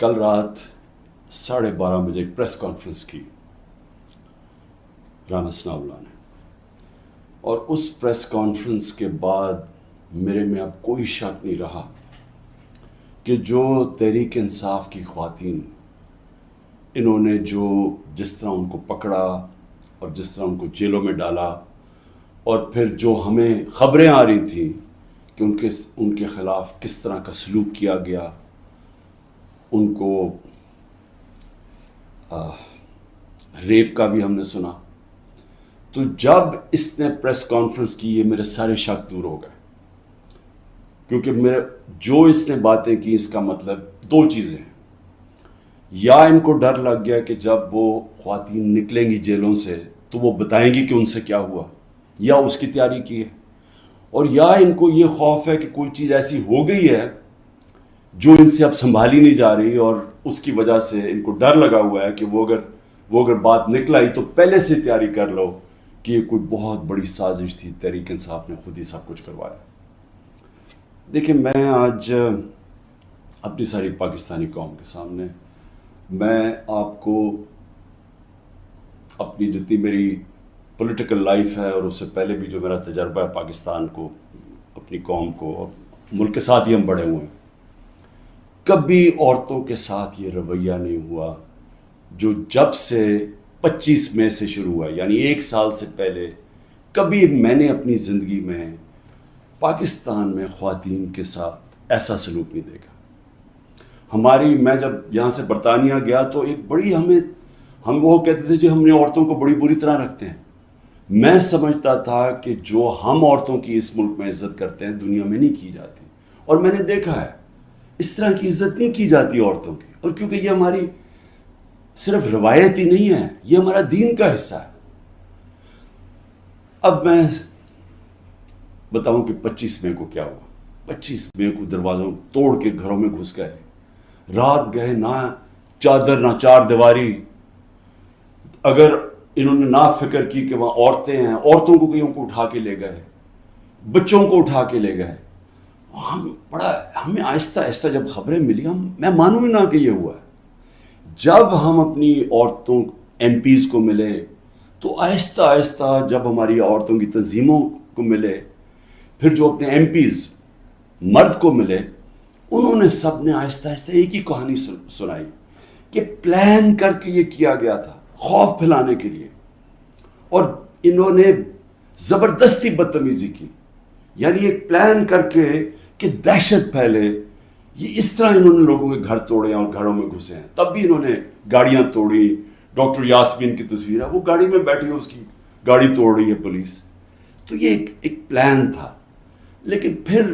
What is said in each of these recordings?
کل رات 12:30 بجے ایک پریس کانفرنس کی رانا ثناء اللہ نے، اور اس پریس کانفرنس کے بعد میرے میں اب کوئی شک نہیں رہا کہ جو تحریک انصاف کی خواتین، انہوں نے جس طرح ان کو پکڑا اور جس طرح ان کو جیلوں میں ڈالا، اور پھر جو ہمیں خبریں آ رہی تھیں کہ ان کے خلاف کس طرح کا سلوک کیا گیا، ان کو ریپ کا بھی ہم نے سنا، تو جب اس نے پریس کانفرنس کی یہ میرے سارے شک دور ہو گئے، کیونکہ جو اس نے باتیں کی اس کا مطلب دو چیزیں ہیں: یا ان کو ڈر لگ گیا کہ جب وہ خواتین نکلیں گی جیلوں سے تو وہ بتائیں گی کہ ان سے کیا ہوا، یا اس کی تیاری کی ہے، اور یا ان کو یہ خوف ہے کہ کوئی چیز ایسی ہو گئی ہے جو ان سے اب سنبھالی نہیں جا رہی، اور اس کی وجہ سے ان کو ڈر لگا ہوا ہے کہ وہ اگر بات نکل آئی تو پہلے سے تیاری کر لو کہ یہ کوئی بہت بڑی سازش تھی، تحریک انصاف نے خود ہی سب کچھ کروایا۔ دیکھیں، میں آج اپنی ساری پاکستانی قوم کے سامنے میں آپ کو اپنی جتنی میری پولیٹیکل لائف ہے اور اس سے پہلے بھی جو میرا تجربہ ہے پاکستان کو، اپنی قوم کو اور ملک کے ساتھ ہی ہم بڑے ہوئے ہیں، کبھی عورتوں کے ساتھ یہ رویہ نہیں ہوا جو جب سے 25 مئی سے شروع ہوا، یعنی 1 سال سے پہلے کبھی میں نے اپنی زندگی میں پاکستان میں خواتین کے ساتھ ایسا سلوک نہیں دیکھا۔ میں جب یہاں سے برطانیہ گیا تو ایک بڑی ہم وہ کہتے تھے ہم نے عورتوں کو بڑی بری طرح رکھتے ہیں۔ میں سمجھتا تھا کہ جو ہم عورتوں کی اس ملک میں عزت کرتے ہیں دنیا میں نہیں کی جاتی، اور میں نے دیکھا ہے اس طرح کی عزت نہیں کی جاتی عورتوں کی، اور کیونکہ یہ ہماری صرف روایت ہی نہیں ہے، یہ ہمارا دین کا حصہ ہے۔ اب میں بتاؤں کہ 25 مئی کو کیا ہوا۔ 25 مئی کو دروازوں توڑ کے گھروں میں گھس گئے، رات گئے، نہ چادر نہ چار دیواری۔ اگر انہوں نے نہ فکر کی کہ وہاں عورتیں ہیں، عورتوں کو کہیں کو اٹھا کے لے گئے، بچوں کو اٹھا کے لے گئے۔ ہمیں آہستہ آہستہ جب خبریں ملی، میں مانوں ہی نہ کہ یہ ہوا ہے۔ جب ہم اپنی عورتوں ایم پیز کو ملے تو آہستہ آہستہ جب ہماری عورتوں کی تنظیموں کو ملے، پھر جو اپنے ایم پیز مرد کو ملے، انہوں نے سب نے آہستہ آہستہ ایک ہی کہانی سنائی کہ پلان کر کے یہ کیا گیا تھا خوف پھیلانے کے لیے، اور انہوں نے زبردستی بدتمیزی کی، یعنی ایک پلان کر کے کہ دہشت پھیلے۔ یہ اس طرح انہوں نے لوگوں کے گھر توڑے اور گھروں میں گھسے ہیں۔ تب بھی انہوں نے گاڑیاں توڑی۔ ڈاکٹر یاسمین کی تصویر ہے، وہ گاڑی میں بیٹھی ہے، اس کی گاڑی توڑ رہی ہے پولیس۔ تو یہ ایک پلان تھا، لیکن پھر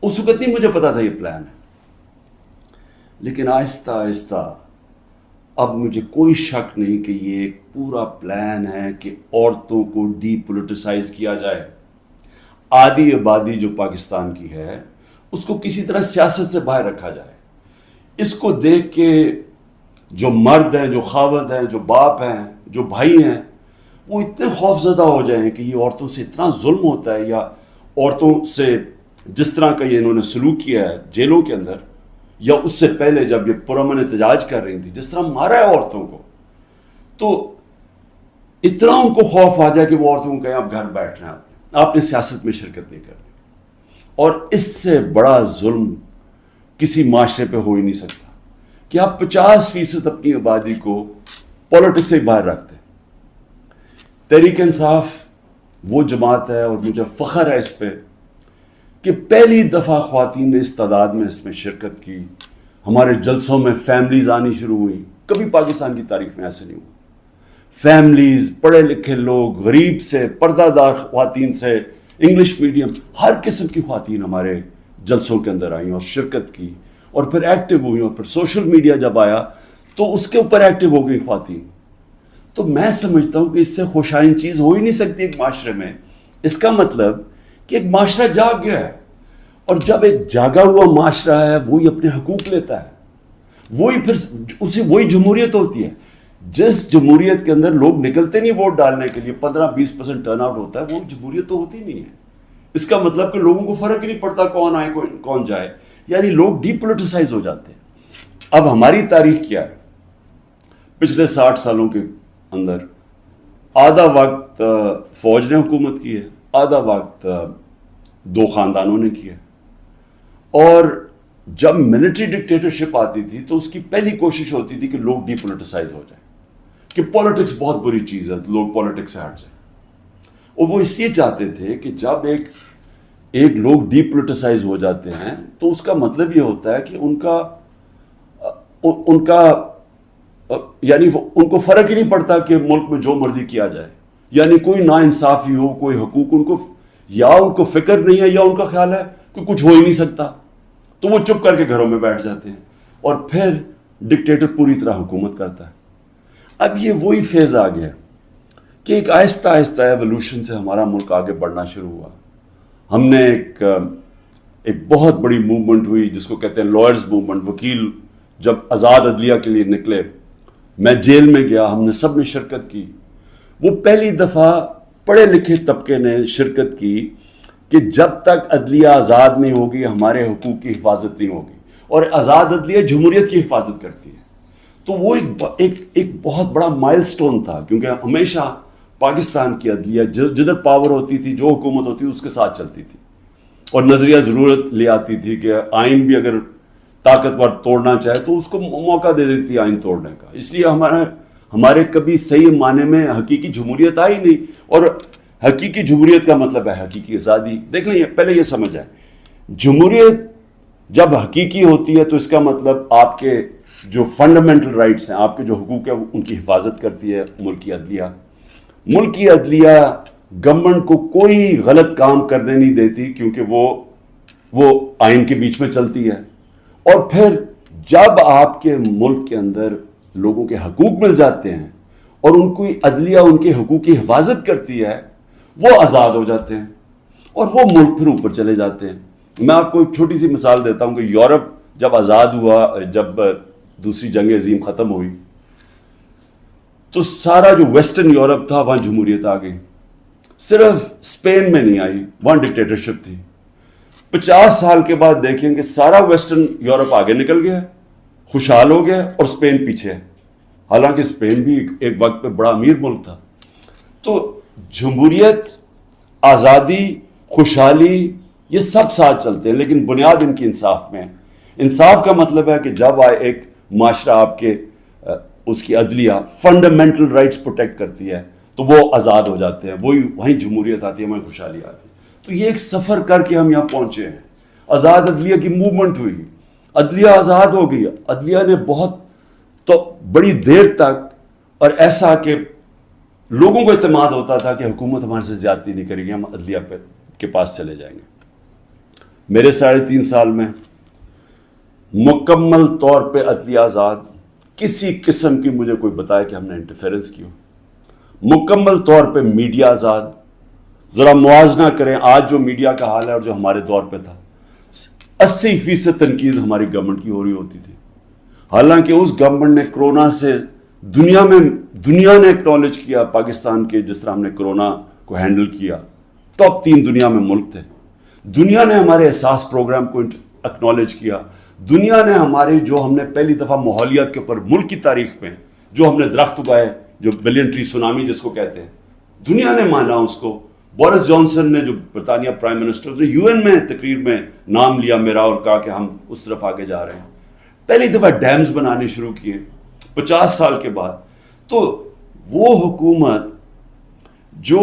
اس وقت نہیں مجھے پتا تھا یہ پلان ہے، لیکن آہستہ آہستہ اب مجھے کوئی شک نہیں کہ یہ ایک پورا پلان ہے کہ عورتوں کو ڈی پولیٹیسائز کیا جائے۔ آدھی آبادی جو پاکستان کی ہے اس کو کسی طرح سیاست سے باہر رکھا جائے۔ اس کو دیکھ کے جو مرد ہیں، جو خاوند ہیں، جو باپ ہیں، جو بھائی ہیں، وہ اتنے خوف زدہ ہو جائیں کہ یہ عورتوں سے اتنا ظلم ہوتا ہے، یا عورتوں سے جس طرح کا یہ انہوں نے سلوک کیا ہے جیلوں کے اندر، یا اس سے پہلے جب یہ پرامن احتجاج کر رہی تھی جس طرح مارا ہے عورتوں کو، تو اتنا ان کو خوف آ جائے کہ وہ عورتوں کو کہیں آپ گھر بیٹھ رہے ہیں، آپ نے سیاست میں شرکت نہیں کرنی۔ اور اس سے بڑا ظلم کسی معاشرے پہ ہو ہی نہیں سکتا کہ آپ 50% اپنی آبادی کو پولیٹکس سے باہر رکھتے ہیں۔ تحریک انصاف وہ جماعت ہے، اور مجھے فخر ہے اس پہ کہ پہلی دفعہ خواتین نے اس تعداد میں اس میں شرکت کی۔ ہمارے جلسوں میں فیملیز آنی شروع ہوئی، کبھی پاکستان کی تاریخ میں ایسے نہیں ہوا۔ فیملیز، پڑھے لکھے لوگ، غریب سے، پردہ دار خواتین سے، انگلش میڈیم، ہر قسم کی خواتین ہمارے جلسوں کے اندر آئیں اور شرکت کی، اور پھر ایکٹیو ہوئی، اور پھر سوشل میڈیا جب آیا تو اس کے اوپر ایکٹیو ہو گئی خواتین۔ تو میں سمجھتا ہوں کہ اس سے خوشائن چیز ہو ہی نہیں سکتی ایک معاشرے میں۔ اس کا مطلب کہ ایک معاشرہ جاگ گیا ہے، اور جب ایک جاگا ہوا معاشرہ ہے وہی اپنے حقوق لیتا ہے، وہی جمہوریت ہوتی ہے۔ جس جمہوریت کے اندر لوگ نکلتے نہیں ووٹ ڈالنے کے لیے، 15-20% ٹرن آؤٹ ہوتا ہے، وہ جمہوریت تو ہوتی نہیں ہے۔ اس کا مطلب کہ لوگوں کو فرق ہی نہیں پڑتا کون آئے کون جائے، یعنی لوگ ڈی پولیٹیسائز ہو جاتے ہیں۔ اب ہماری تاریخ کیا ہے؟ پچھلے 60 سالوں کے اندر آدھا وقت فوج نے حکومت کی ہے، آدھا وقت دو خاندانوں نے کیا ہے. اور جب ملٹری ڈکٹیٹرشپ آتی تھی تو اس کی پہلی کوشش ہوتی تھی کہ لوگ ڈی پولیٹیسائز ہو جائیں، کہ پالیٹکس بہت بری چیز ہے، لوگ پالیٹکس سے ہٹ جائیں. اور وہ اس لیے چاہتے تھے کہ جب ایک لوگ ڈی پولیٹیسائز ہو جاتے ہیں تو اس کا مطلب یہ ہوتا ہے کہ ان کا یعنی ان کو فرق ہی نہیں پڑتا کہ ملک میں جو مرضی کیا جائے، یعنی کوئی نا انصافی ہو، کوئی حقوق ان کو فکر نہیں ہے، یا ان کا خیال ہے کہ کچھ ہو ہی نہیں سکتا، تو وہ چپ کر کے گھروں میں بیٹھ جاتے ہیں اور پھر ڈکٹیٹر پوری طرح حکومت کرتا ہے. اب یہ وہی فیز آ گیا کہ ایک آہستہ آہستہ ایوولوشن سے ہمارا ملک آگے بڑھنا شروع ہوا. ہم نے ایک بہت بڑی موومنٹ ہوئی جس کو کہتے ہیں لائرز موومنٹ. وکیل جب آزاد عدلیہ کے لیے نکلے، میں جیل میں گیا، ہم نے سب نے شرکت کی. وہ پہلی دفعہ پڑھے لکھے طبقے نے شرکت کی کہ جب تک عدلیہ آزاد نہیں ہوگی ہمارے حقوق کی حفاظت نہیں ہوگی، اور آزاد عدلیہ جمہوریت کی حفاظت کرتی ہے. تو وہ ایک بہت بڑا مائل سٹون تھا، کیونکہ ہمیشہ پاکستان کی عدلیہ جدھر پاور ہوتی تھی، جو حکومت ہوتی تھی اس کے ساتھ چلتی تھی، اور نظریہ ضرورت لے آتی تھی کہ آئین بھی اگر طاقتور توڑنا چاہے تو اس کو موقع دے دیتی تھی آئین توڑنے کا. اس لیے ہمارے کبھی صحیح معنی میں حقیقی جمہوریت آئی نہیں. اور حقیقی جمہوریت کا مطلب ہے حقیقی آزادی. دیکھ لیں، پہلے یہ سمجھ آئے، جمہوریت جب حقیقی ہوتی ہے تو اس کا مطلب آپ کے جو فنڈامنٹل رائٹس ہیں، آپ کے جو حقوق ہیں، ان کی حفاظت کرتی ہے ملک کی عدلیہ. ملک کی عدلیہ گورنمنٹ کو کوئی غلط کام کرنے نہیں دیتی، کیونکہ وہ آئین کے بیچ میں چلتی ہے. اور پھر جب آپ کے ملک کے اندر لوگوں کے حقوق مل جاتے ہیں اور ان کی عدلیہ ان کے حقوق کی حفاظت کرتی ہے، وہ آزاد ہو جاتے ہیں اور وہ ملک پھر اوپر چلے جاتے ہیں. میں آپ کو ایک چھوٹی سی مثال دیتا ہوں کہ یورپ جب آزاد ہوا، جب دوسری جنگ عظیم ختم ہوئی، تو سارا جو ویسٹرن یورپ تھا وہاں جمہوریت آ گئی. صرف اسپین میں نہیں آئی، وہاں ڈکٹیٹرشپ تھی. 50 سال کے بعد دیکھیں کہ سارا ویسٹرن یورپ آگے نکل گیا، خوشحال ہو گیا، اور اسپین پیچھے ہے. حالانکہ اسپین بھی ایک وقت پہ بڑا امیر ملک تھا. تو جمہوریت، آزادی، خوشحالی، یہ سب ساتھ چلتے ہیں، لیکن بنیاد ان کی انصاف میں ہے. انصاف کا مطلب ہے کہ جب ایک معاشرہ آپ کے اس کی عدلیہ فنڈامنٹل رائٹس پروٹیکٹ کرتی ہے تو وہ آزاد ہو جاتے ہیں، وہیں جمہوریت آتی ہے، وہیں خوشحالی آتی ہے. تو یہ ایک سفر کر کے ہم یہاں پہنچے ہیں. آزاد عدلیہ کی موومنٹ ہوئی، عدلیہ آزاد ہو گئی. عدلیہ نے بہت تو بڑی دیر تک، اور ایسا کہ لوگوں کو اعتماد ہوتا تھا کہ حکومت ہمارے سے زیادتی نہیں کرے گی، ہم عدلیہ کے پاس چلے جائیں گے. میرے 3.5 سال میں مکمل طور پہ عدلیہ آزاد، کسی قسم کی مجھے کوئی بتائے کہ ہم نے انٹرفیرنس کی ہو. مکمل طور پہ میڈیا آزاد. ذرا موازنہ کریں آج جو میڈیا کا حال ہے اور جو ہمارے دور پہ تھا. 80% تنقید ہماری گورنمنٹ کی ہو رہی ہوتی تھی، حالانکہ اس گورنمنٹ نے کرونا سے دنیا نے ایکنالج کیا پاکستان کے، جس طرح ہم نے کرونا کو ہینڈل کیا. ٹاپ 3 دنیا میں ملک تھے. دنیا نے ہمارے احساس پروگرام کو ایکنالج کیا. دنیا نے ہمارے جو ہم نے پہلی دفعہ ماحولیات کے اوپر ملک کی تاریخ میں جو ہم نے درخت اگائے، جو بلین ٹری سونامی جس کو کہتے ہیں، دنیا نے مانا اس کو. بورس جانسن نے، جو برطانیہ پرائم منسٹر، نے یو این میں تقریر میں نام لیا میرا اور کہا کہ ہم اس طرف آگے جا رہے ہیں. پہلی دفعہ ڈیمز بنانے شروع کیے 50 سال کے بعد. تو وہ حکومت جو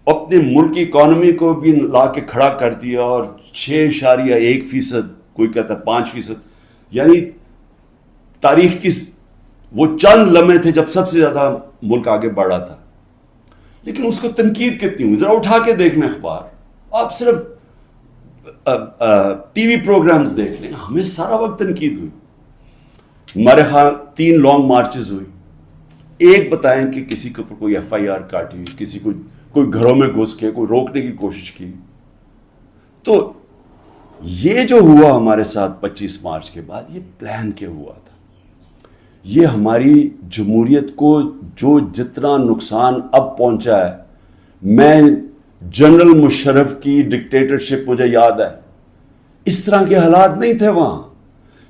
اپنے ملک کی اکانومی کو بھی لا کے کھڑا کر دیا، اور 6.1%، کوئی کہتا ہے 5%، یعنی تاریخ کی وہ چند لمحے تھے جب سب سے زیادہ ملک آگے بڑھ رہا تھا. لیکن اس کو تنقید کتنی ہوئی؟ ذرا اٹھا کے دیکھ لیں اخبار، آپ صرف ٹی وی پروگرامز دیکھ لیں، ہمیں سارا وقت تنقید ہوئی. ہمارے ہاں 3 لانگ مارچز ہوئی. ایک بتائیں کہ کسی کے اوپر کوئی FIR کاٹی، کسی کو کوئی گھروں میں گھس کے کوئی روکنے کی کوشش کی. تو یہ جو ہوا ہمارے ساتھ 25 مارچ کے بعد، یہ پلان کے ہوا تھا. یہ ہماری جمہوریت کو جو جتنا نقصان اب پہنچا ہے، میں جنرل مشرف کی ڈکٹیٹرشپ مجھے یاد ہے، اس طرح کے حالات نہیں تھے وہاں.